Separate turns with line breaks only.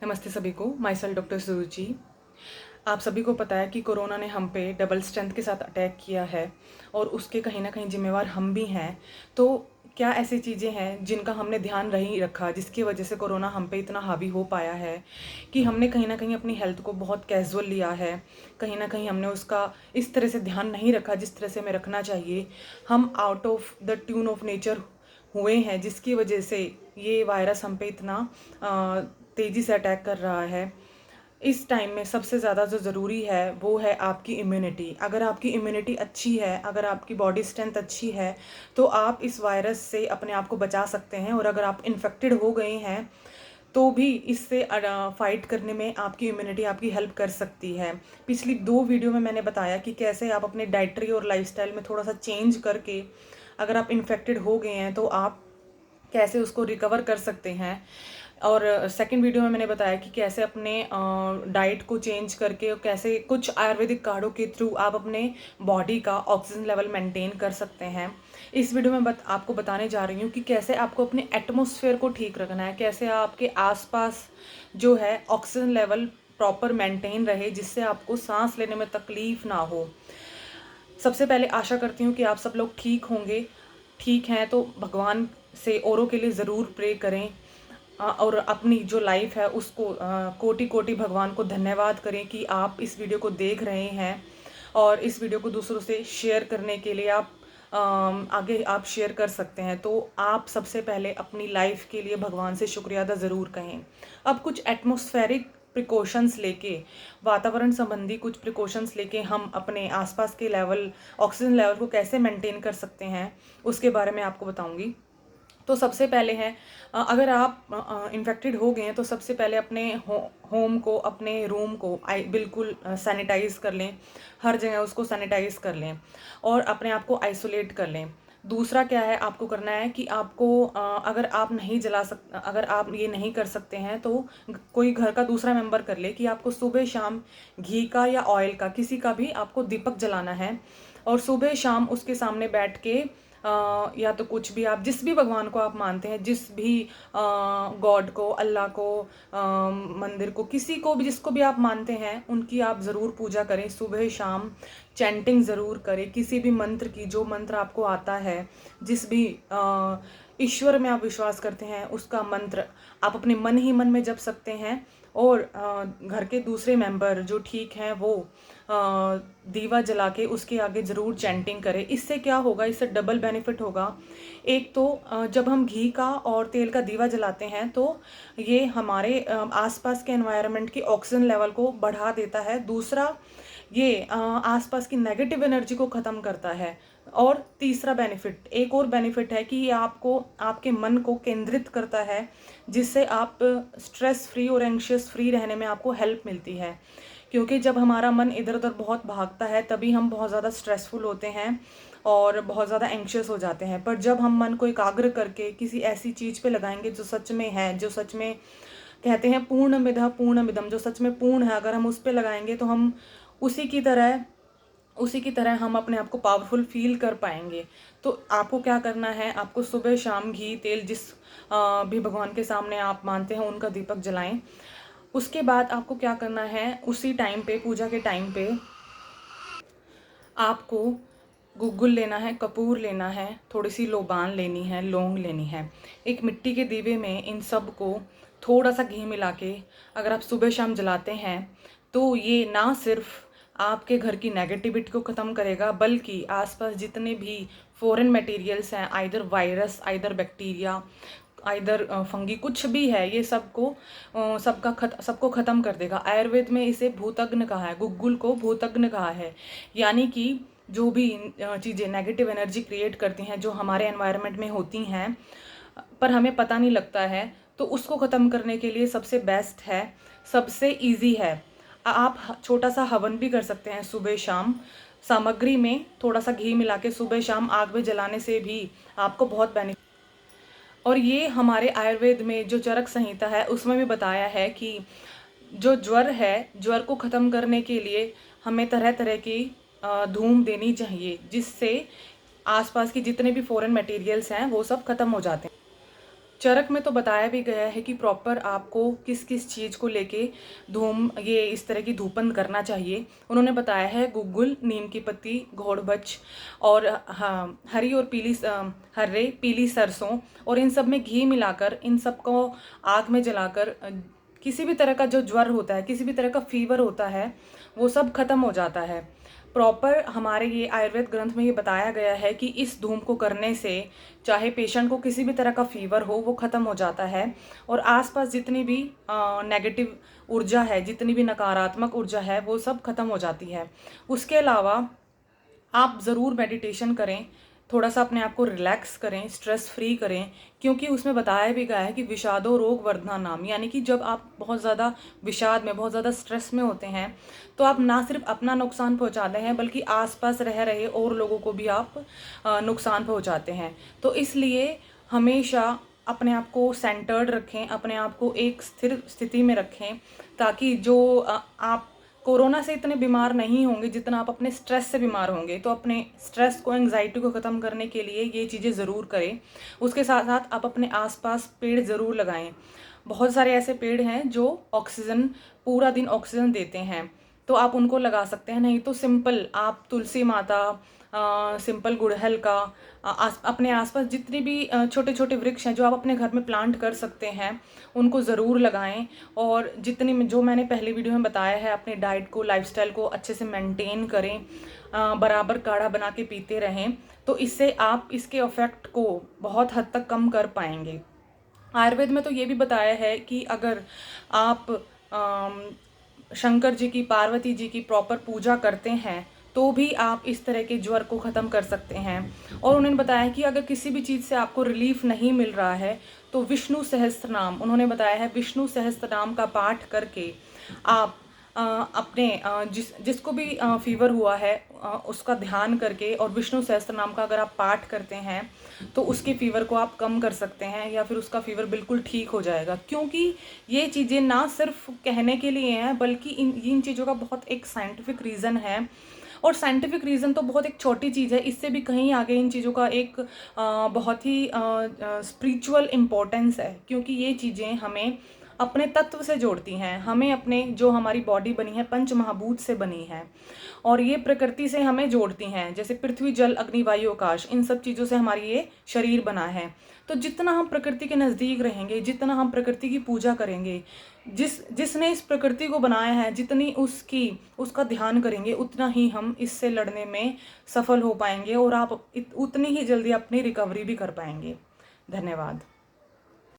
नमस्ते सभी को। माई सेल्फ डॉक्टर सुरुचि। आप सभी को पता है कि कोरोना ने हम पे डबल स्ट्रेंथ के साथ अटैक किया है और उसके कहीं ना कहीं जिम्मेवार हम भी हैं। तो क्या ऐसी चीज़ें हैं जिनका हमने ध्यान नहीं रखा, जिसकी वजह से कोरोना हम पे इतना हावी हो पाया है कि हमने कहीं ना कहीं अपनी हेल्थ को बहुत कैजुअल लिया है। कहीं ना कहीं हमने उसका इस तरह से ध्यान नहीं रखा जिस तरह से हमें रखना चाहिए। हम out of the tune of nature हुए हैं, जिसकी वजह से ये वायरस हम पे इतना तेज़ी से अटैक कर रहा है। इस टाइम में सबसे ज़्यादा जो ज़रूरी है वो है आपकी इम्यूनिटी। अगर आपकी इम्यूनिटी अच्छी है, अगर आपकी बॉडी स्ट्रेंथ अच्छी है, तो आप इस वायरस से अपने आप को बचा सकते हैं। और अगर आप इन्फेक्टेड हो गए हैं तो भी इससे फाइट करने में आपकी इम्यूनिटी आपकी हेल्प कर सकती है। पिछली 2 वीडियो में मैंने बताया कि कैसे आप अपने डाइटरी और लाइफस्टाइल में थोड़ा सा चेंज करके अगर आप इन्फेक्टेड हो गए हैं तो आप कैसे उसको रिकवर कर सकते हैं। और सेकंड वीडियो में मैंने बताया कि कैसे अपने डाइट को चेंज करके और कैसे कुछ आयुर्वेदिक काढ़ों के थ्रू आप अपने बॉडी का ऑक्सीजन लेवल मेंटेन कर सकते हैं। इस वीडियो में आपको बताने जा रही हूँ कि कैसे आपको अपने एटमॉस्फेयर को ठीक रखना है, कैसे आपके आसपास जो है ऑक्सीजन लेवल प्रॉपर मेंटेन रहे, जिससे आपको सांस लेने में तकलीफ ना हो। सबसे पहले आशा करती हूँ कि आप सब लोग ठीक होंगे। ठीक हैं तो भगवान से औरों के लिए ज़रूर प्रे करें और अपनी जो लाइफ है उसको कोटि कोटि भगवान को धन्यवाद करें कि आप इस वीडियो को देख रहे हैं। और इस वीडियो को दूसरों से शेयर करने के लिए आप आगे आप शेयर कर सकते हैं। तो आप सबसे पहले अपनी लाइफ के लिए भगवान से शुक्रिया अदा ज़रूर कहें। अब कुछ एटमॉस्फेरिक प्रिकॉशंस लेके, वातावरण संबंधी कुछ प्रिकॉशंस लेके हम अपने आसपास के लेवल, ऑक्सीजन लेवल को कैसे मेंटेन कर सकते हैं उसके बारे में आपको बताऊंगी। तो सबसे पहले है, अगर आप इन्फेक्टेड हो गए हैं तो सबसे पहले अपने होम को, अपने रूम को बिल्कुल सैनिटाइज़ कर लें। हर जगह उसको सैनिटाइज़ कर लें और अपने आप को आइसोलेट कर लें। दूसरा क्या है आपको करना है कि आपको अगर आप नहीं अगर आप ये नहीं कर सकते हैं तो कोई घर का दूसरा मेंबर कर ले कि आपको सुबह शाम घी का या ऑयल का, किसी का भी आपको दीपक जलाना है और सुबह शाम उसके सामने बैठ के या तो कुछ भी, आप जिस भी भगवान को आप मानते हैं, जिस भी गॉड को, अल्लाह को, मंदिर को, किसी को भी, जिसको भी आप मानते हैं उनकी आप ज़रूर पूजा करें। सुबह शाम चैंटिंग ज़रूर करें किसी भी मंत्र की, जो मंत्र आपको आता है, जिस भी ईश्वर में आप विश्वास करते हैं उसका मंत्र आप अपने मन ही मन में जप सकते हैं। और घर के दूसरे मेंबर जो ठीक हैं वो दीवा जला के उसके आगे ज़रूर चैंटिंग करें। इससे क्या होगा, इससे डबल बेनिफिट होगा। एक तो जब हम घी का और तेल का दीवा जलाते हैं तो ये हमारे आसपास के एनवायरनमेंट की ऑक्सीजन लेवल को बढ़ा देता है। दूसरा, ये आसपास की नेगेटिव एनर्जी को ख़त्म करता है। और तीसरा बेनिफिट, एक और बेनिफिट है कि ये आपको, आपके मन को केंद्रित करता है, जिससे आप स्ट्रेस फ्री और एंग्शियस फ्री रहने में आपको हेल्प मिलती है। क्योंकि जब हमारा मन इधर उधर बहुत भागता है तभी हम बहुत ज़्यादा स्ट्रेसफुल होते हैं और बहुत ज़्यादा एंग्शियस हो जाते हैं। पर जब हम मन को एकाग्र करके किसी ऐसी चीज़ पे लगाएंगे जो सच में है, जो सच में कहते हैं पूर्णमिदः पूर्णमिदम्, जो सच में पूर्ण है, अगर हम उस पे लगाएंगे तो हम उसी की तरह उसी की तरह हम अपने आप को पावरफुल फील कर पाएंगे। तो आपको क्या करना है, आपको सुबह शाम घी तेल जिस भी भगवान के सामने आप मानते हैं उनका दीपक जलाएं। उसके बाद आपको क्या करना है, उसी टाइम पे, पूजा के टाइम पे आपको गुग्गुल लेना है, कपूर लेना है, थोड़ी सी लोबान लेनी है, लौंग लेनी है। एक मिट्टी के दीवे में इन सब को थोड़ा सा घी मिला के अगर आप सुबह शाम जलाते हैं तो ये ना सिर्फ आपके घर की नेगेटिविटी को ख़त्म करेगा बल्कि आसपास जितने भी फॉरेन मटेरियल्स हैं, either virus, either bacteria, either fungi, कुछ भी है, ये सबको ख़त्म कर देगा। आयुर्वेद में इसे भूतग्न कहा है, गुग्गुल को भूतग्न कहा है। यानी कि जो भी चीज़ें नेगेटिव एनर्जी क्रिएट करती हैं, जो हमारे एनवायरनमेंट में होती हैं पर हमें पता नहीं लगता है, तो उसको ख़त्म करने के लिए सबसे बेस्ट है, सबसे इजी है, आप छोटा सा हवन भी कर सकते हैं सुबह शाम। सामग्री में थोड़ा सा घी मिला के सुबह शाम आग में जलाने से भी आपको बहुत बेनिफिट। और ये हमारे आयुर्वेद में जो चरक संहिता है उसमें भी बताया है कि जो ज्वर है, ज्वर को ख़त्म करने के लिए हमें तरह तरह की धूम देनी चाहिए, जिससे आसपास की जितने भी फॉरेन मटेरियल्स हैं वो सब ख़त्म हो जाते हैं। चरक में तो बताया भी गया है कि प्रॉपर आपको किस किस चीज़ को लेके धूम ये इस तरह की धूपन करना चाहिए। उन्होंने बताया है गुग्गुल, नीम की पत्ती, घोड़बच और हाँ हरी और हरे पीली सरसों, और इन सब में घी मिलाकर इन सब को आग में जलाकर किसी भी तरह का जो ज्वर होता है, किसी भी तरह का फीवर होता है, वो सब खत्म हो जाता है। प्रॉपर हमारे ये आयुर्वेद ग्रंथ में ये बताया गया है कि इस धूम को करने से चाहे पेशेंट को किसी भी तरह का फीवर हो वो ख़त्म हो जाता है, और आसपास जितनी भी नेगेटिव ऊर्जा है, जितनी भी नकारात्मक ऊर्जा है, वो सब खत्म हो जाती है। उसके अलावा आप ज़रूर मेडिटेशन करें, थोड़ा सा अपने आप को रिलैक्स करें, स्ट्रेस फ्री करें, क्योंकि उसमें बताया भी गया है कि विषादो रोग वर्धना नाम, यानी कि जब आप बहुत ज़्यादा विषाद में, बहुत ज़्यादा स्ट्रेस में होते हैं, तो आप ना सिर्फ अपना नुकसान पहुंचाते हैं बल्कि आसपास रह रहे और लोगों को भी आप नुकसान पहुंचाते हैं। तो इसलिए हमेशा अपने आप को सेंटर्ड रखें, अपने आप को एक स्थिर स्थिति में रखें, ताकि जो आप कोरोना से इतने बीमार नहीं होंगे जितना आप अपने स्ट्रेस से बीमार होंगे। तो अपने स्ट्रेस को, एंग्जाइटी को ख़त्म करने के लिए ये चीज़ें ज़रूर करें। उसके साथ साथ आप अपने आसपास पेड़ ज़रूर लगाएं। बहुत सारे ऐसे पेड़ हैं जो ऑक्सीजन, पूरा दिन ऑक्सीजन देते हैं, तो आप उनको लगा सकते हैं। नहीं तो सिंपल आप तुलसी माता, सिंपल गुड़हल का, अपने आसपास जितने भी छोटे छोटे वृक्ष हैं जो आप अपने घर में प्लांट कर सकते हैं, उनको ज़रूर लगाएं। और जितनी जो मैंने पहले वीडियो में बताया है, अपने डाइट को, लाइफस्टाइल को अच्छे से मेंटेन करें, बराबर काढ़ा बना के पीते रहें, तो इससे आप इसके इफ़ेक्ट को बहुत हद तक कम कर पाएंगे। आयुर्वेद में तो ये भी बताया है कि अगर आप शंकर जी की, पार्वती जी की प्रॉपर पूजा करते हैं तो भी आप इस तरह के ज्वर को ख़त्म कर सकते हैं। और उन्होंने बताया कि अगर किसी भी चीज़ से आपको रिलीफ नहीं मिल रहा है तो विष्णु सहस्त्र नाम, उन्होंने बताया है विष्णु सहस्त्र नाम का पाठ करके आप अपने जिसको भी फीवर हुआ है उसका ध्यान करके और विष्णु सहस्त्र नाम का अगर आप पाठ करते हैं तो उसके फीवर को आप कम कर सकते हैं, या फिर उसका फीवर बिल्कुल ठीक हो जाएगा। क्योंकि ये चीज़ें ना सिर्फ कहने के लिए हैं बल्कि इन चीज़ों का बहुत एक साइंटिफिक रीज़न है। और साइंटिफिक रीज़न तो बहुत एक छोटी चीज़ है, इससे भी कहीं आगे इन चीज़ों का एक बहुत ही स्पिरिचुअल इम्पोर्टेंस है, क्योंकि ये चीज़ें हमें अपने तत्व से जोड़ती हैं, हमें अपने जो हमारी बॉडी बनी है पंच महाभूत से बनी है, और ये प्रकृति से हमें जोड़ती हैं। जैसे पृथ्वी, जल, अग्नि, वायु, आकाश, इन सब चीज़ों से हमारी ये शरीर बना है। तो जितना हम प्रकृति के नज़दीक रहेंगे, जितना हम प्रकृति की पूजा करेंगे, जिसने इस प्रकृति को बनाया है, जितनी उसका ध्यान करेंगे, उतना ही हम इससे लड़ने में सफल हो पाएंगे और आप उतनी ही जल्दी अपनी रिकवरी भी कर पाएंगे। धन्यवाद।